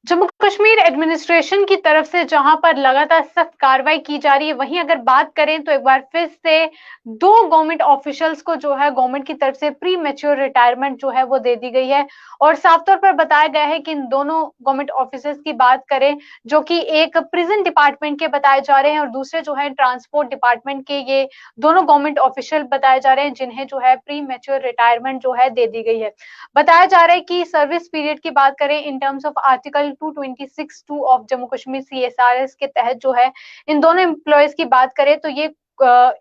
Jammu Kashmir administration की तरफ से जहां पर लगातार सख्त कार्रवाई की जा रही है, वहीं अगर बात करें तो एक बार फिर से दो गवर्नमेंट ऑफिशियल्स को जो है गवर्नमेंट की तरफ से प्री मैच्योर रिटायरमेंट जो है वो दे दी गई है। और साफ तौर पर बताया गया है कि इन दोनों गवर्नमेंट ऑफिसर्स की बात करें, जो कि एक प्रिजन डिपार्टमेंट के बताए जा रहे हैं और दूसरे जो है ट्रांसपोर्ट डिपार्टमेंट के, ये दोनों गवर्नमेंट ऑफिशियल बताए जा रहे हैं जिन्हें जो है प्री मैच्योर रिटायरमेंट जो है दे दी गई है। बताया जा रहा है कि सर्विस पीरियड की बात करें in terms of article 226(2) of Jammu Kashmir CSRS के तहत जो है इन दोनों एम्प्लॉयज की बात करें तो ये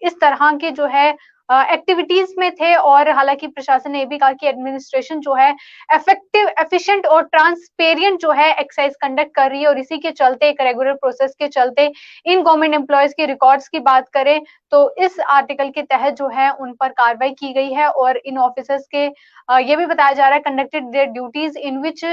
इस तरह के जो है एक्टिविटीज में थे। और हालांकि प्रशासन ने यह भी कहा कि एडमिनिस्ट्रेशन जो है इफेक्टिव, एफिशिएंट और ट्रांसपेरेंट जो है एक्सरसाइज कंडक्ट कर रही है और इसी के चलते, एक रेगुलर प्रोसेस के चलते इन गवर्नमेंट एम्प्लॉयज के रिकॉर्ड्स की बात करें तो इस आर्टिकल के तहत जो है उन पर कार्रवाई की गई है। और इन ऑफिसर्स के ये भी बताया जा रहा है कंडक्टेड देयर ड्यूटीज इन विच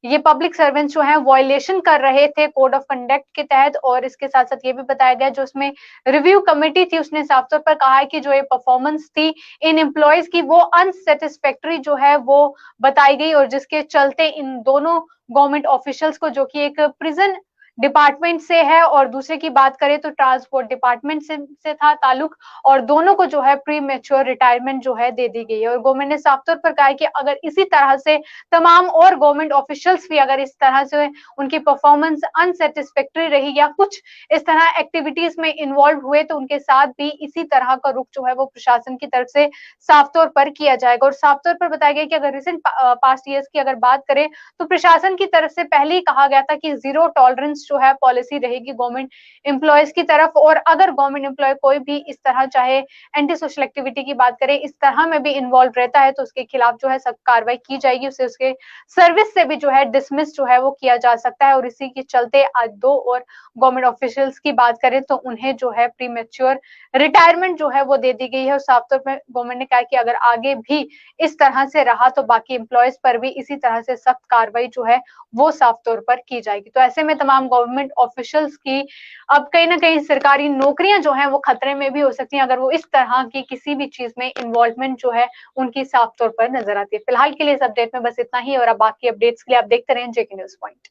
ये पब्लिक सर्वेंट्स जो है वायलेशन कर रहे थे कोड ऑफ कंडक्ट के तहत। और इसके साथ साथ ये भी बताया गया, जो उसमें रिव्यू कमेटी थी उसने साफ तौर पर कहा है कि जो ये परफॉर्मेंस थी इन एम्प्लॉयज की वो अनसेटिस्फैक्टरी जो है वो बताई गई और जिसके चलते इन दोनों गवर्नमेंट ऑफिशियल्स को, जो कि एक प्रिजन डिपार्टमेंट से है और दूसरे की बात करें तो ट्रांसपोर्ट डिपार्टमेंट से था ताल्लुक, और दोनों को जो है प्री मैच्योर रिटायरमेंट जो है दे दी गई है। और गवर्नमेंट ने साफ तौर पर कहा है कि अगर इसी तरह से तमाम और गवर्नमेंट ऑफिशियल्स भी अगर इस तरह से उनकी परफॉर्मेंस अनसेटिस्फैक्टरी रही या कुछ इस तरह एक्टिविटीज में इन्वॉल्व हुए तो उनके साथ भी इसी तरह का रुख जो है वो प्रशासन की तरफ से साफ तौर पर किया जाएगा। और साफ तौर पर बताया गया कि अगर रिसेंट पास्ट ईयर्स की अगर बात करें तो प्रशासन की तरफ से पहले ही कहा गया था कि जीरो टॉलरेंस जो है पॉलिसी रहेगी गवर्नमेंट एम्प्लॉयज की तरफ। और अगर गवर्नमेंट एम्प्लॉय कोई भी इस तरह, चाहे एंटी सोशल एक्टिविटी की बात करें, इस तरह में भी इन्वॉल्व रहता है तो उसके खिलाफ जो है सख्त कार्रवाई की जाएगी, उसे उसके सर्विस से भी जो है डिसमिस जो है वो किया जा सकता है। और इसी के चलते आज दो और गवर्नमेंट ऑफिशियल्स की बात करें तो उन्हें जो है प्री मैच्योर रिटायरमेंट जो है वो दे दी गई है। और साफ तौर पर गवर्नमेंट ने कहा कि अगर आगे भी इस तरह से रहा तो बाकी एम्प्लॉयज पर भी इसी तरह से सख्त कार्रवाई जो है वो साफ तौर पर की जाएगी। तो ऐसे में तमाम गवर्नमेंट ऑफिशियल्स की अब कहीं ना कहीं सरकारी नौकरियां जो है वो खतरे में भी हो सकती हैं अगर वो इस तरह की किसी भी चीज में इन्वॉल्वमेंट जो है उनकी साफ तौर पर नजर आती है। फिलहाल के लिए इस अपडेट में बस इतना ही और अब बाकी अपडेट्स के लिए आप देखते रहें JK न्यूज पॉइंट।